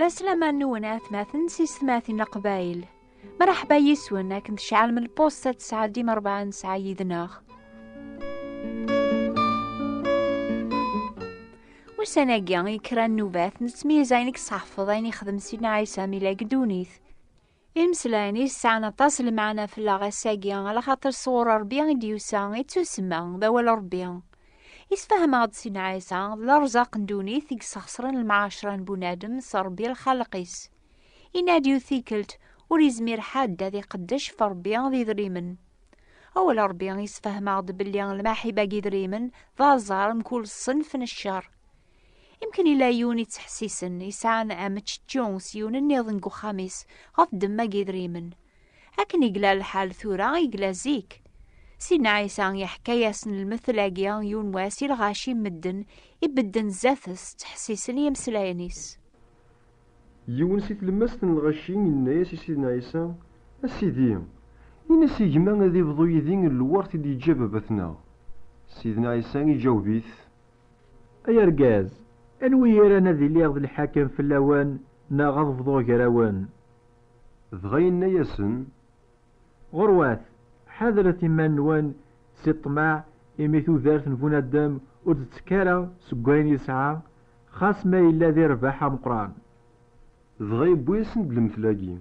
لا سلامة نونا ثماثن سيس ثماثين قبايل. مرحبا يسونا كنت شعال من البوستة 9 ديما 4 9 يدناغ. وسناقيا يكران نوبات نتميزاينك صحفظ أين يخدم سيدنا عيسى ميلاك دونيث. المسلاني ساعنا تصل معنا في اللاغاساقيا على خاطر صور ربيان ديوسا يتسمى ذوال ربيان. يسفهم عاد سيدنا عيسى الارزاق دونيث يكسخسرن المعاشرة بنادم صربي الخلقيس. يناديو ثيكلت وريزمير حاد ذي قدش فربيان ذي ذريمن. أول ربيان يسفهم عاد بليان الماحي باقي ذريمن ذا زار مكل صنف من الشر. يمكن إلا يوني تحسيسن يسعان أمتش جونس يون النظنقو خامس غف دما قيدريمن. هكن يقلا الحال ثورا يقلا زيك. سيدنا عيسى يحكي ياسن المثلاقيا يون واسي الغاشي مدن يبدن زاثس تحسيسن يمسلاينيس. يون سيت لمستن الغاشين الناس سيدنا عيسى السيدي ينسي جمع ذي بضو يذين الورث اللي جاب بثنا. سيدنا عيسى يجاوبيث أي رقاز أنوي يرانا ذي ليغ الحاكم في اللوان نا غضفضو قراوان ذغين ياسن غرواث حذرة منوان سي طماع إميثو ذارت نفونا الدم وتتكالا سقوين يسعى خاص ما إلا ذي رباحة مقران ذغي بويسن بالمثلاقي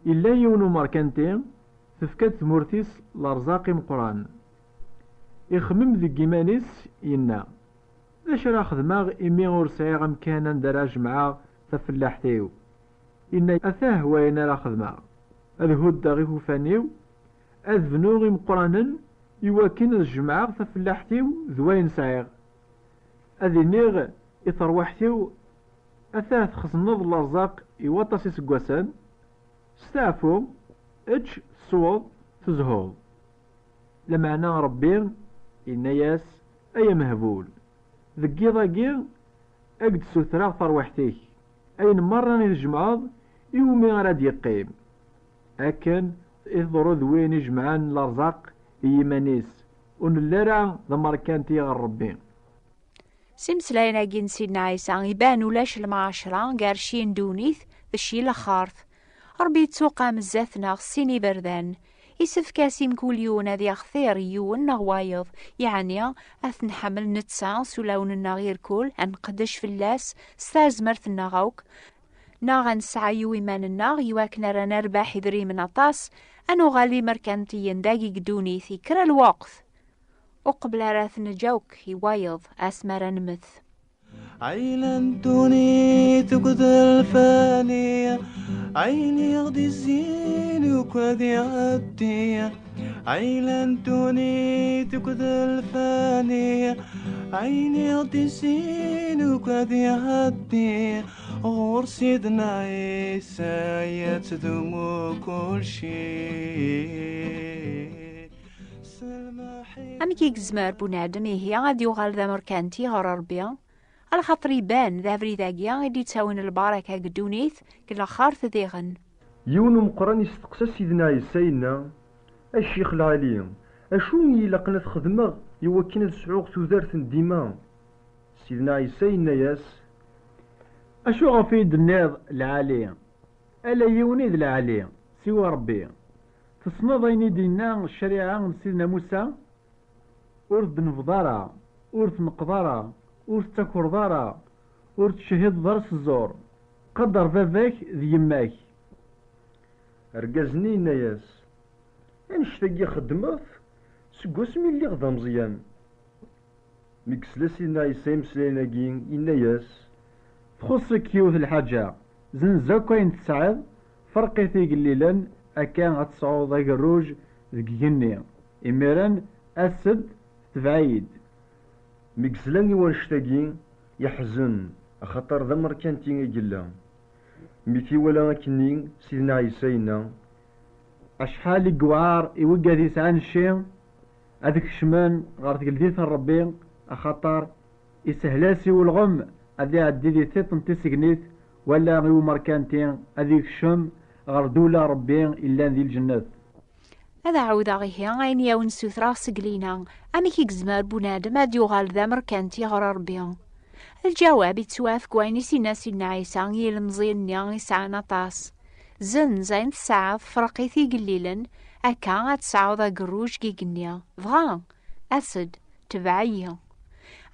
إلا يونو ماركانتين تفكاد ثمورتيس لارزاقي مقران يخمم ذي قيمانيس ينا لاش راه خدماغ إمي غور سعيغ مكانا دراج معاه تفلاحتيو إنا أثاه وين راه خدماغ الهود غيفو فانيو أذبنوغي مقرانا يواكن الجمعة تفلاحتيو ذوين سعيغ أذي نيغ إثروحتيو أثاه تخصنض الأرزاق يوطس يسقوسان ستعفو اتش صوض تزهوض لمعنى ربي إنا ياس أي مهبول ذكي ضاقي أقد سوثراغ فروحتيك أين مرة نجمعض يومي غراد يقيم أكن إذرو ذوين يجمعان الأرزاق يمانيس ونلرع ذمركانتي غير ربي. سمسلاينا جين سيدنا عيسى يبانو لاش المعاشرة قارشين دونيث ذشي لخارث. ربي تسوقا مزاثنا غسيني بردان يسف كاسيم كل يون ذي أخثير يون نغوايض يعني أثن حمل نتسا سلاون النغير كل أنقدش في اللاس ستازمرث النغوك ناغن سعيو إيمان الناغ يواكنا رانا رباح ذري من أطاس أنو غالي مركانتيين داقي قدوني ثيكرا الوقت وقبل راث نجوك يوايض أسمر نمث عيلنتوني تقد الفانية عيني يغدي الزين وكذي عدي عيلنتوني تقد الفانية عيني يغدي الزين وكذي عدي غور سيدنا عيسى يتدمو كل شيء أمي كيك زمار بنادم هي غادي يغال ذا مركانتي غير ربيا على خاطر يبان ذا فريداقيا غادي تساوين البركة قدونيث كلا خارث ذيغن. يون مقران يستقسى سيدنا عيسى الشيخ العلي أشو يلقنا تخدمه يوكينا تسعوغ تودارت ديما. سيدنا عيسى ياس أشو غفيد الناض العالي ألا يونيد العالي سوى ربي تصنض أيني دينا الشريعة سيدنا موسى ورد نفضارا ورد نقضارا ورد تكردارا ورد شهيد ضرس الزور قدر فافاك ذي يماك رقازني ياس انشتاقي خدمات سقوس من اللي غدا مزيان مكسلا سيدنا عيسى مسلايناكي ياس تخصك يوث الحاجة زنزاك وين تسعد فرقي ثيق الليلان أكان غتصعود ذاك الروج ذيك جني إميران أسد تبعيد مكسلاني وانشتاقي يحزن خطر ذا مركانتي يجلا ميتي ولا كني سيدنا عيسى أشحال قوار يوقع ذي سعان الشيء هذيك شمان غارتك لذيث الربي أخطر يسهلاسي والغم هذي عدي ذي ثيطن تسقنيث ولا غيو مركانتين هذيك الشم غردولا ربي إلا ذي الجنة. هذا عوض غيه غين يون سوثرا سقلينا أمي كيك زمار بنادم هاد يغال ذا مركانتي غير ربي الجواب يتوافق وين سيدنا عيسى يلمزيني يسعى طاس زين تسعى فرقيتي قليلا أكا تسعوض قروج قيقنيا فغان أسد تبعيه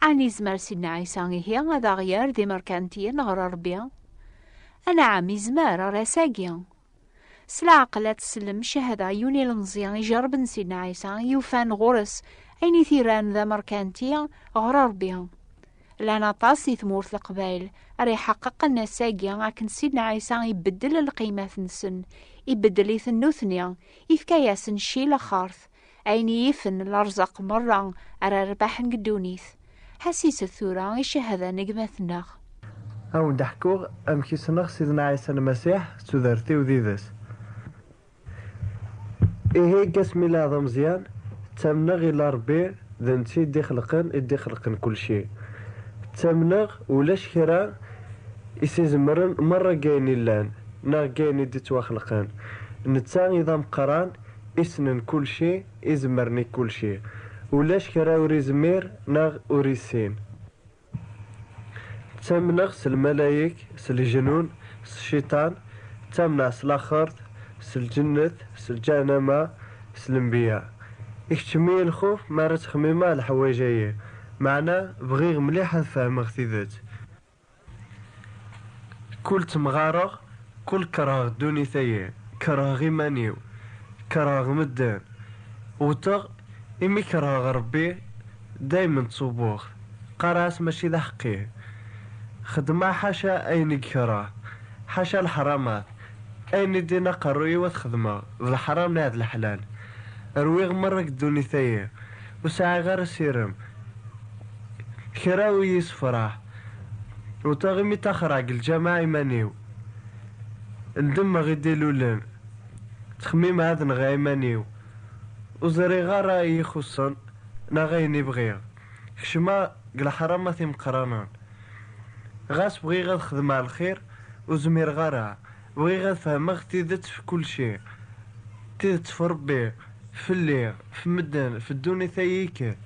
عني زمر سيدنا عيسى هي هذا غير ذي مركانتيا نغر ربيا أنا عمي زمر راساقيا سلا عقلة تسلم شهادة يوني المزيان يجرب سيدنا عيسى يوفان غرس أيني ثيران ذا مركانتيا غر ربيا لأنا طاسي ثمورث القبائل أري حقق النساقيا لكن سيدنا عيسى يبدل القيمة نسن يبدل يثنوثنيا يفكاياسن شي لخارث أيني يفن الأرزاق مرة أرى رباح قدونيث حسيس الثورة يشهد نقمتنا أو ضحكو أم كيسنغ سيدنا عيسى المسيح سودرتي وذيذس إيه قسم الله مزيان تمنغ إلى ربي ذنتي دي خلقن كل شيء تمنغ ولاش كرا يسيزمرن مرة جايني اللان نا جايني دي تواخلقان نتا إذا مقران إسنن كل شيء إزمرني كل شيء ولاش كرا وريزمير ناغ وريسين تمنغ الملايك الجنون الشيطان تمنع الآخر الجنة الجهنم الانبياء اكتمي الخوف ما تخميمة الحوايجية معنا بغير مليحة فهم اغتذات كل تمغارغ كل كراغ دوني ثيه كراغ إيمانيو كراغ مدان وطغ إمي كراغ ربي دايما تصوبوخ قراس ماشي ذا حقيه خدمة حاشا أين كراه حاشا الحرامات أين دينا قروي وتخدمة الحرام ناد الحلال رويغ مرة دوني ثيه وساعة غير سيرم كراوي يسفرح وتغمي تخرج الجماعة إيمانيو ندم غيدي لولن تخميم هذا نغا إيمانيو وزري غارة يخصن نغيني بغير كشما قل حرام ثيم قرانان غاس بغي غاد خدم على الخير وزمير غارة بغي غاد فهمغ تيدت في كل شيء تيدت في ربي في الليل في مدن في الدوني ثيك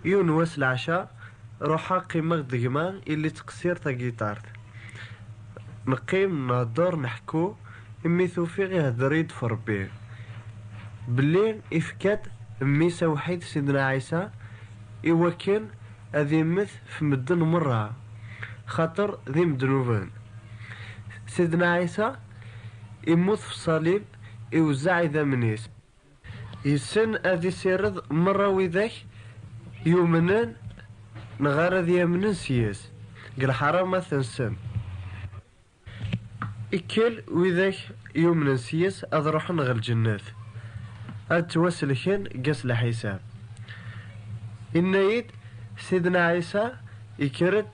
يونوس العشاء روحا قيمة دقمان اللي تقصير تاقيتارت نقيم نهدر نحكو امي توفيق يهدريد في ربي بالليل افكاد ميسا وحيد سيدنا عيسى إوكن أذي مث في مدن مرة خاطر ذي مدنوبان سيدنا عيسى يموت في الصليب يوزع ذا منيس يسن أذي سيرد مرة وذاك يومنان نغار ذي يمنن سياس قل حرام ما تنسن إكل وذاك يومنن سياس أذروح نغل الجنات أتوسل كان قاس لحساب إنايد سيدنا عيسى يكرد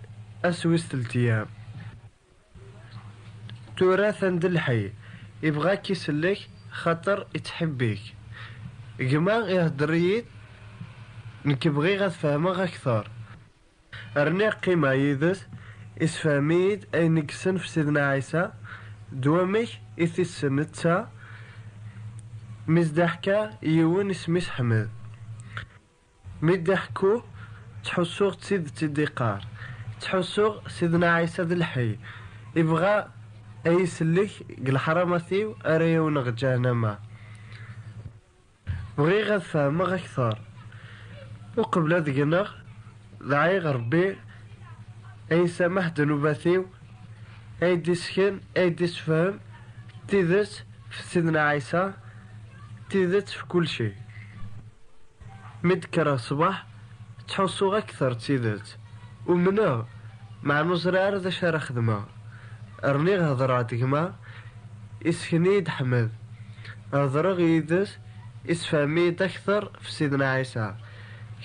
أسوس تلتيام توراثا دلحي يبغاك يسلك خاطر يتحبيك جماع يهدريد نكبغي غاد فهمها أكثر أرني قيمة يدس إسفاميد أي نكسن في سيدنا عيسى دوامك إثي السنة مزدحكا يون اسميس حمد مدحكو تحسوغ تسيد تديقار تحسوغ سيدنا عيسى ذا الحي يبغى أي سلك قل حرامتيو أريو نغجانما بغي غاد فهمها أكثر وقبل ذقنغ دعي غربي أي سمح دنوباتيو أي ديسكن أي ديسفهم تيدس في سيدنا عيسى تيدت في كل شيء مدكرة صباح تحسو أكثر تيدت ومنه مع نزرار ذا شارع خدمة أرني هضرات جماعة إسكنيد حمد هضرغ يدس إسفاميد أكثر في سيدنا عيسى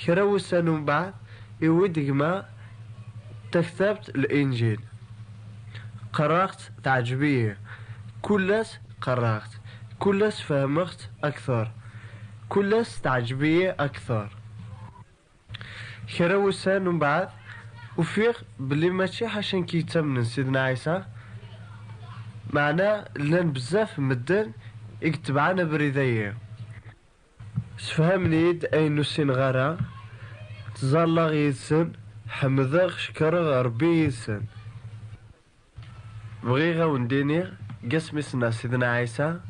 كراو سنو بعد يود جماعة تكتبت الإنجيل قرأت تعجبية كلس قرأت كلس فهمت أكثر كلس تعجبية أكثر كراو سنو بعد وفيق بلي ماشي عشان كيتمنى سيدنا عيسى معناه لان بزاف مدن يكتب عنا بريدية سفهمني اي نسين غارة تزالغ يسن حمدغ شكرغ ربي يسن. بغيغا ونديني قسمي سنا سيدنا عيسى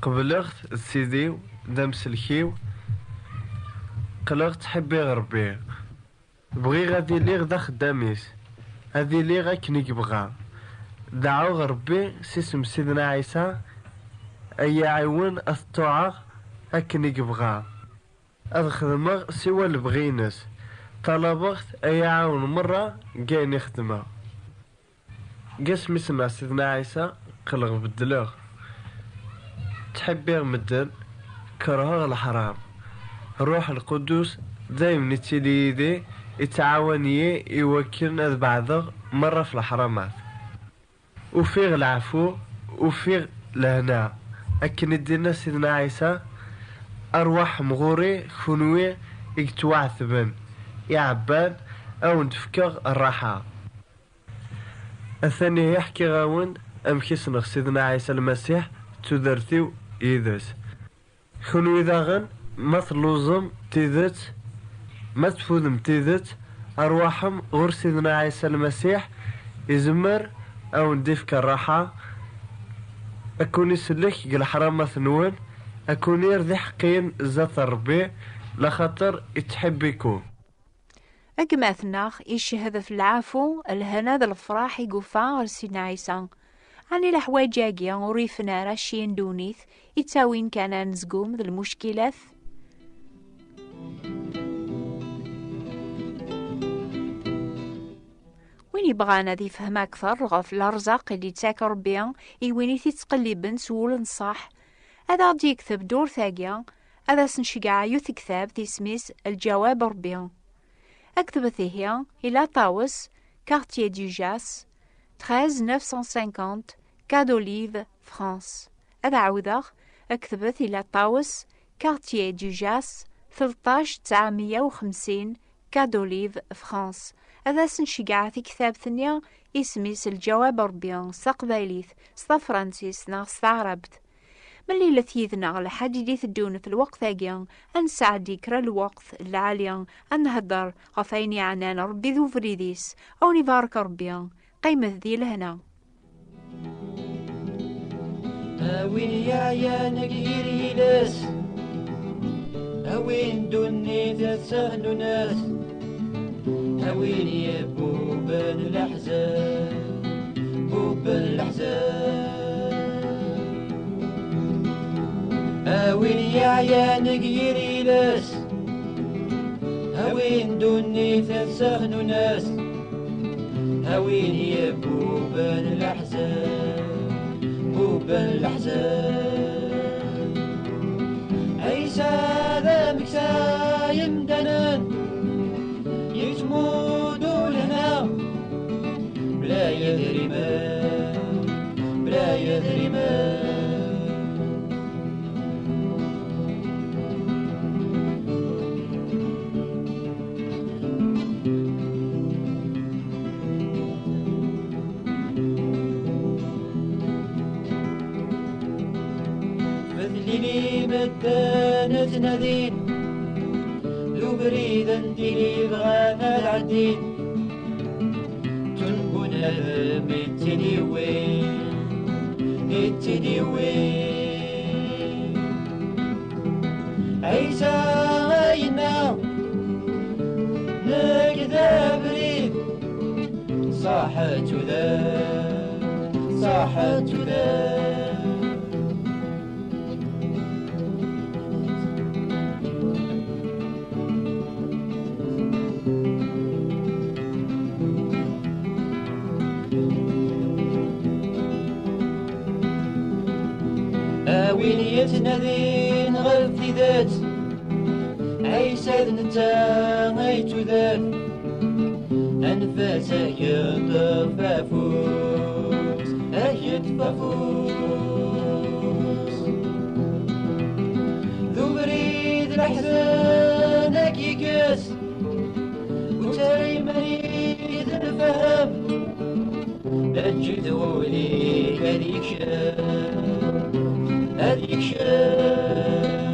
قبلغت سيديو دام سلكيو قلغت حبي غربي بغي غادي ليغ دا خداميس هادي ليغ اكني يبغى دعو غربي سيسم سيدنا عيسى اي عيون الطاعة اكني يبغى اخدمغ سوى البغينس طلبغت اي عون مرة جاي نخدمه قسمي سمع سيدنا عيسى قلغ بدلوغ تحبي مدن كرهغ الحرام روح القدوس دايم نتيلي يدي يتعاوني يوكلنا بعضغ مرة في الحرامات وفيغ العفو وفيغ الهنا أكن الدين سيدنا عيسى أرواح مغوري خنوي يكتوعثبن يعبان أو نتفكغ الراحة. الثاني يحكي غاون أم كيسنغ سيدنا عيسى المسيح تدرتيو يدس خنوي داغن ما تلوزم تيدت ما تفوذم تيدت أرواحهم غور سيدنا عيسى المسيح يزمر أو نديفك الراحة أكون يسلك قل حرام مثنون أكون يرضي حقين ذات ربي لخاطر يتحبكو أجمعتناخ يشهد في العفو الهنا ذا الفراح يقفا سيدنا عيسى عني الحوايج جاقيا وريفنا راشين دونيث يتاوين كان نزقوم ذا المشكلات وين يبغانا ذي فهم أكثر غف الأرزاق اللي تاكر بيان يويني تتقلبن سول نصح هذا غادي يكتب دور ثاقيا هذا سنشقع يوث كتاب ذي سميس الجواب ربيان أكتبت هي إلى طاوس كارتيer du Jas 13950 Cas d'Olive France. هذا عوضة أكتبت إلى طاوس كارتيer du Jas 13950 Cas d'Olive France. هذا سنشقع في كتاب ثانية اسميس الجواب ربيان سقبايليث ستا فرانسيس ناغ ستا عربت ملي لثيذنا لحد يديث الدون في الوقت ثاقيا أنسعد يكرا الوقت العاليا أنهدر غفايني عنان ربي ذو فريديس أو نبارك ربيا قيمة ذي لهنا أوين يا نقيري ناس أوين دوني تسهل ناس أوين يا بوبا الأحزان بوبا الأحزان أوين يا نقيري ناس أوين دوني تسهل ناس أوين يا بوبا الأحزان بوبا الأحزان عيسى ذا مكسا يمدنان يتمودوا لنا بلا يدري ما بلا يدري ما مثلي مدانة نذين لو بريد انتي بغانا العدين تنبنا متني وين متني وين عيسى غاينا نكذا بريد صاحت ذا صاحت ذا وين يتنادين غفي ذات عيسى نتا غيت ذات أنفاسه يطفى فوس يطفى فوس ذو بريد الأحزان يقاس وتاري مريد الفهم أجد ولي هذيك شاب هذيك شاب